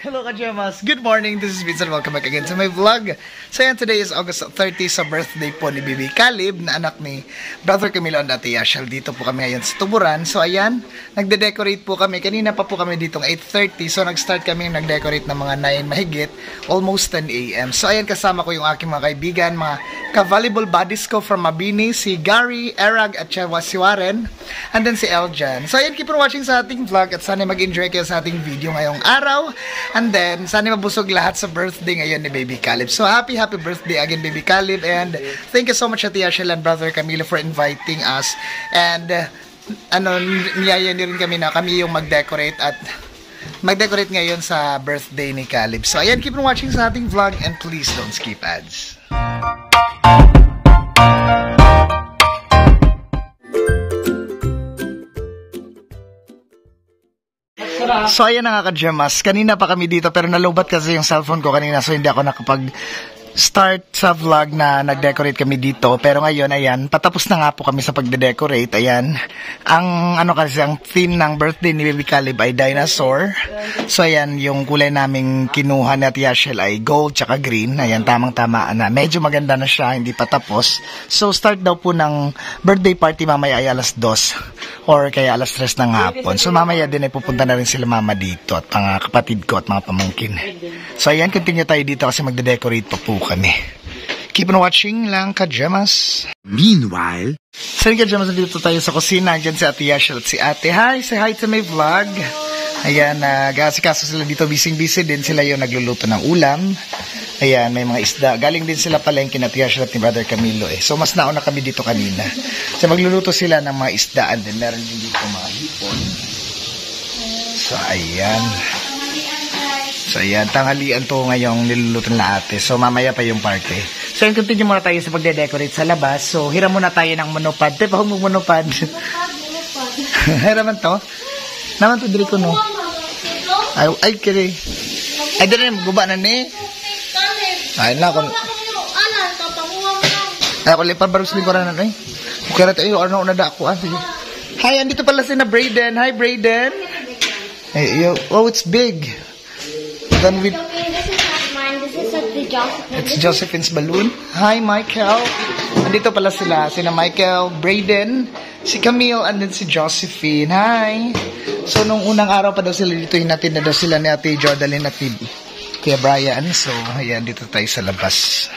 Hello Kajamas! Good morning! This is Vincent. Welcome back again to my vlog. So yan, today is August 30 sa birthday po ni Bibi Calib, na anak ni Brother Camilo and Ate Yashel. Dito po kami ngayon sa Tuburan. So ayan, nagde-decorate po kami. Kanina pa po kami ditong 8:30. So nag-start kami nag-decorate ng mga 9 mahigit, almost 10 AM. So ayan, kasama ko yung aking mga kaibigan, mga ka-volleyball buddies ko from Mabini, si Gary, Erag, at si Warren, and then si Eljan. So ayan, keep on watching sa ating vlog at sana mag-enjoy kayo sa ating video ngayong araw. And then, sana mabusog lahat sa birthday ngayon ni Baby Calib. So, happy birthday again, Baby Calib. And thank you so much, Ate Yashel and Brother Camilo, for inviting us. And, niyaya niyo rin kami na kami yung mag-decorate at mag-decorate ngayon sa birthday ni Calib. So, ayan, keep on watching sa ating vlog and please don't skip ads. So ayan na nga Kajamas, kanina pa kami dito pero nalobat kasi yung cellphone ko kanina, so hindi ako nakapag-start sa vlog na nag-decorate kami dito. Pero ngayon, ayan, patapos na nga po kami sa pagde-decorate. Ayan, ang theme ng birthday ni Baby Calib ay dinosaur. So ayan, yung kulay naming kinuha ni Ate Yashel ay gold tsaka green. Ayan, tamang-tama na. Medyo maganda na siya, hindi pa tapos. So start daw po ng birthday party mamaya ay alas 2 or kaya alas 3 ng hapon. So mamaya din ay pupunta na rin sila mama dito at mga kapatid ko at mga pamangkin. So ayan, continue tayo dito kasi magde-decorate pa po kami. Keep on watching lang Kajamas. Meanwhile, so Kajamas, dito tayo sa kusina. Diyan si Ate Yashel at si Ate. Hi, say hi to my vlog. Ayan, nag-asikaso sila dito. Busy din sila yung nagluluto ng ulam. Ayan, may mga isda. Galing din sila palengke na Ate Yashel at ni Brother Camilo eh. So mas nauna kami dito kanina. So magluluto sila ng mga isda and then meron din dito mga hipon. So ayan. So ayan, tanghalian to ngayong niluluto na ate. So mamaya pa yung party. So yun, continue muna tayo sa pagde-decorate sa labas. So hiram muna tayo ng monopod. Tepa, huwag mo monopod. Hiraman to? Naman to, diri ko no. Ay, kiri. Ay, diri, guba na ni. Ay, na ako. Ay, ako lipar barus lingkuran na eh. Kaya tayo, ano na da ako. Sige. Hi, andito pala si na Brayden. Hi, Brayden. Hey, oh, it's big. Then we... It's Josephine's balloon. Hi, Michael. Andito pala sila. Sina Michael, Brayden, si Camille, and then si Josephine. Hi. So, nung unang araw pa daw sila dito, hinatid na daw sila ni Ate Jordaline at ni Kuya Brian. So, ayan, dito tayo sa labas.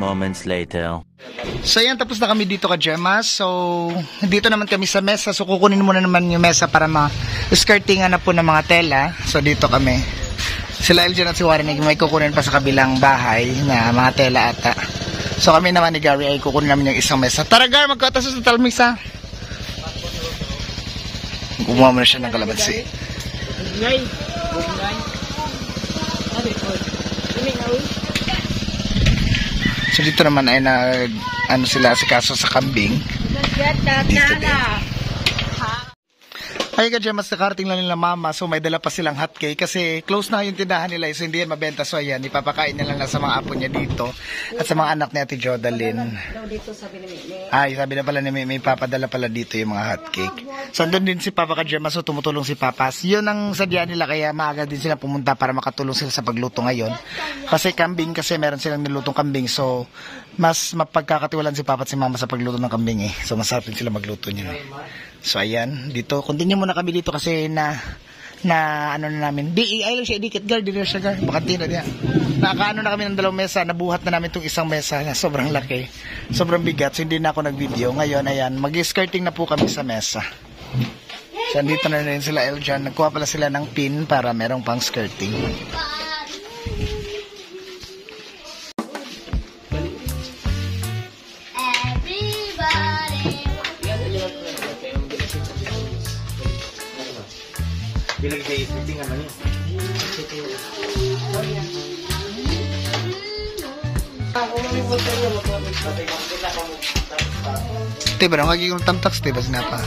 moments later. So yan, tapos na kami dito ka Gemma. So dito naman kami sa mesa. So kukunin muna naman yung mesa para ma-skirtingan na po ng mga tela. So dito kami. Sila Eljan at si Warren may kukunin pa sa kabilang bahay na mga tela ata. So kami naman ni Gary ay kukunin namin yung isang mesa. Tara Gar, magkatasos sa talmisa. Kumuha mo na siya ng kalamansi. So dito naman ay ano sila si kaso sa kambing. Dito din. Ay ka dyan, mas nakarating lang nila mama, so may dala pa silang hotcake kasi close na yung tindahan nila, so hindi yan mabenta. So ayan, ipapakain niya lang na sa mga apo niya dito at sa mga anak ni Ate Jodalyn. Ay, sabi na pala ni may papadala pala dito yung mga hotcake. So andun din si Papa ka dyan, so tumutulong si Papas. Yun ang sadya nila, kaya maaga din sila pumunta para makatulong sila sa pagluto ngayon. Kasi kambing, kasi meron silang nilutong kambing, so mas mapagkakatiwalan si Papa at si Mama sa pagluto ng kambing eh. So masarap din sila magluto niyan. So ayan, dito continue muna kami dito kasi na ano na namin. Ay lang siya idikit guard, dito siya guard. Bakantino diyan. Nakaano na kami ng dalawang mesa, nabuhat na namin tong isang mesa na sobrang laki. Sobrang bigat, so hindi na ako nag-video. Ngayon ayan, mag-skirting na po kami sa mesa. So dito na rin sila Eljan, nagkuha pala sila ng pin para merong pang skirting. Bilang kayo fitting naman yun. Diba nang kagiging tamtaks, diba sinapa?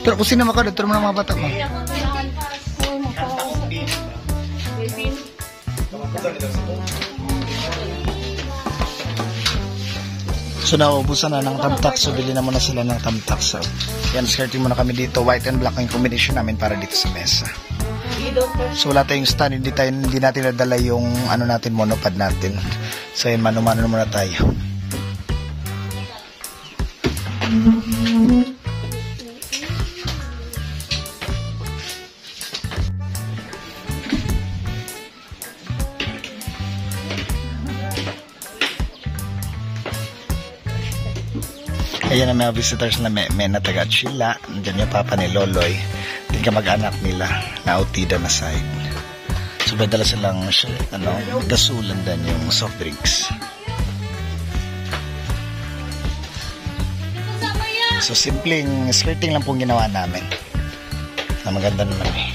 Pero kung sinama ka, dito naman ang mga bata mo. So naubusan na ng tamtax, so bili na muna sila ng tamtax. So yan, skirting muna kami dito, white and black ang combination namin para dito sa mesa. So wala tayong stand, hindi natin nadala yung ano natin, monopod natin. So yun, mano-mano muna tayo. Ayan na mga visitors na may na taga Chila. Nandiyan yung papa ni Loloy. Din ka mag-anak nila na Autida na side. So may dala silang gasulan din yung soft drinks. So simpleng skirting lang pong ginawa namin. Na maganda naman eh.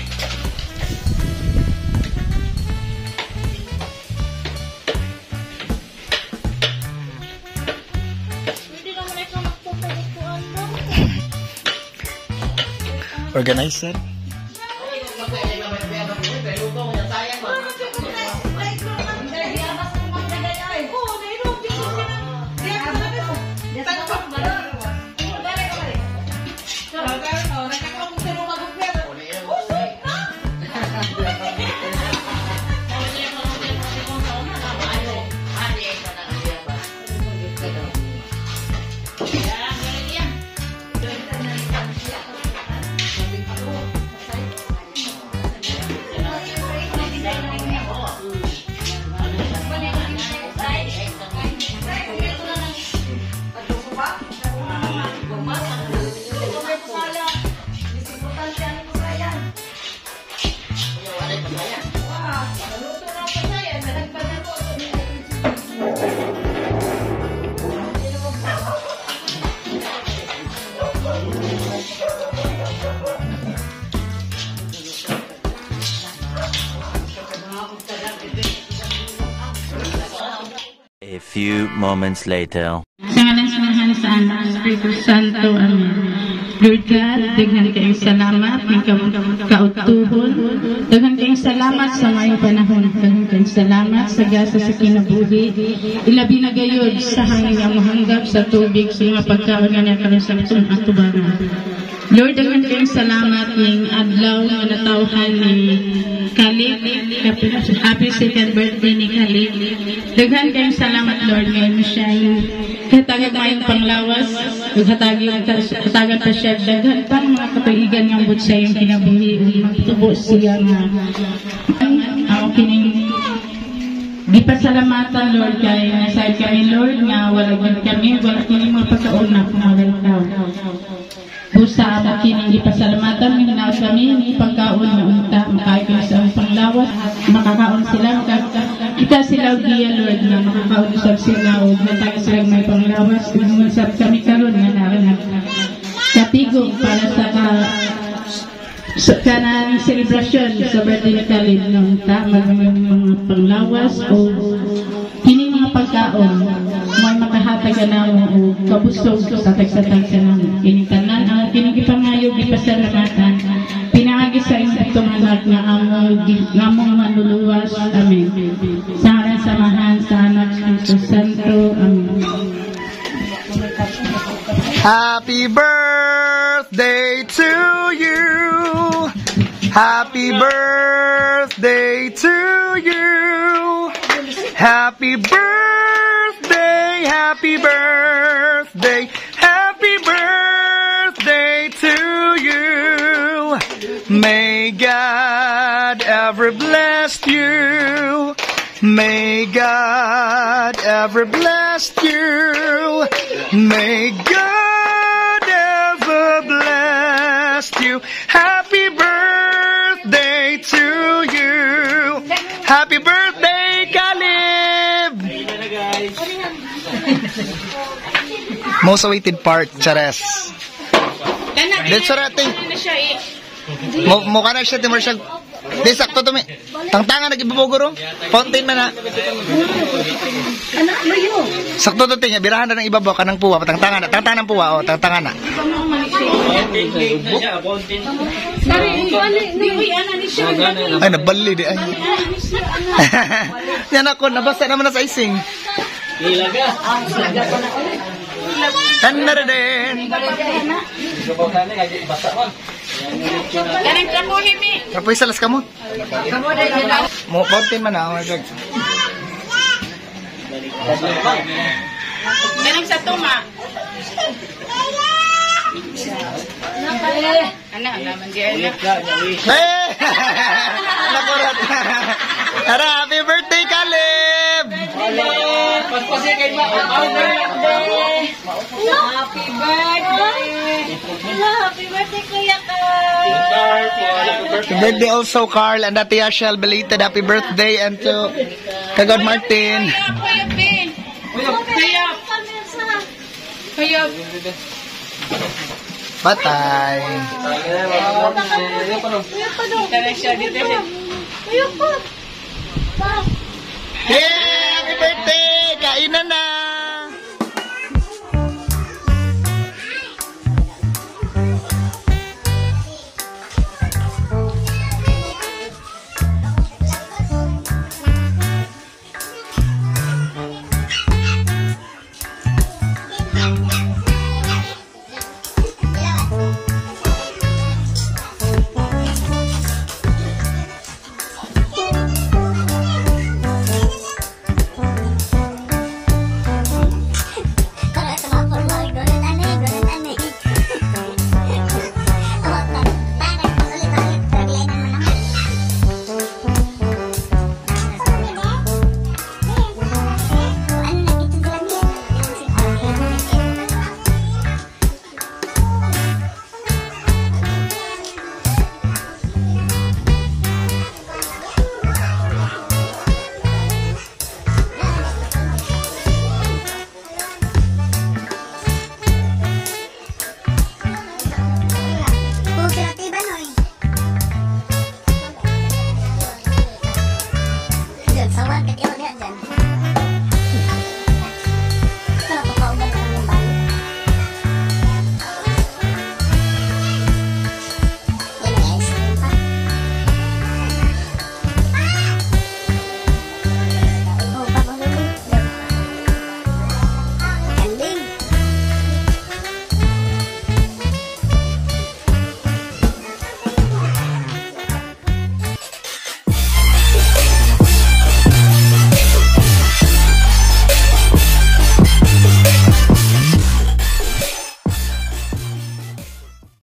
Organizer. A few moments later. Sa ngalan sa Mahal sa Anak, Espiritu Santo, Amen. Lord God, daghan kayong salamat ng kautuhon. Daghan kayong salamat sa ngayong panahon. Daghan kayong salamat sa gasa sa kinabuhi. Ilabi na gayod sa hangin ang mahanggap sa tubig sa mga pagkaon nga nakaroon sa atubangan. Lord, daghan kayong salamat ng adlaw nga natawhan ni Kalib. Happy second birthday ni Kalib. Daghan kayong salamat, Lord, ngayon mo siya yung hatagan mayong panglawas, hatagan pa siya siya daghan pang mga katuigan nga bud sa iyong kinabuhi ug magtubo siya nga ang kining gipasalamatan Lord kay nasayod kami Lord nga wala kami kining mga pagkauna kumagaltaw. Busa ang kining gipasalamatan hinaut kami ni pagkaon na unta makaay kami sa among panglawas makakaon sila kita sila og giya Lord nga makakaon usab sila og natag sila may panglawas ug usab kami karon nga naran katigong para sa kanang celebration sa birthday ni Caleb nung mga panglawas o kining mga pagkaon may makahatag na o kabusog sa tagsatag sa namin kining tanan ang kining ipangayo gipasalamatan pinaagi sa itong anak nga among manluluwas amen sa ngalan samahan sa anak Espiritu Santo amen. Happy birthday to you. Happy birthday to you. Happy birthday, happy birthday, happy birthday to you. May God ever bless you. May God ever bless you. May God ever bless you. Happy birthday to you. Happy birthday, Caleb! Most awaited part, Chares. Dito rating. Mukha na siya, timur siya. Di, sakto to, may. Tangtangan, nag-ibubuguro. Fountain man na. Sakto to, tingin. Birahan na ng ibabaw ka ng puwa. Tangtangan na. Tangtangan ng puwa, o. Tangtangan na. Ay, nabali di. Ay. Yan ako, nabasa naman na sa ising. Tanda din. Kapoy salas kamot. Mo fountain man na. Ganang sa tuma. Anak, naman di anak. Hey! Nakurat. Tara, happy birthday, Caleb! Happy birthday! Happy birthday, Kuya Carl! Happy birthday also, Carl and Ate Yashel. Belated happy birthday and to Kagod Martin. Kaya Patay. Kuya pa! Hey!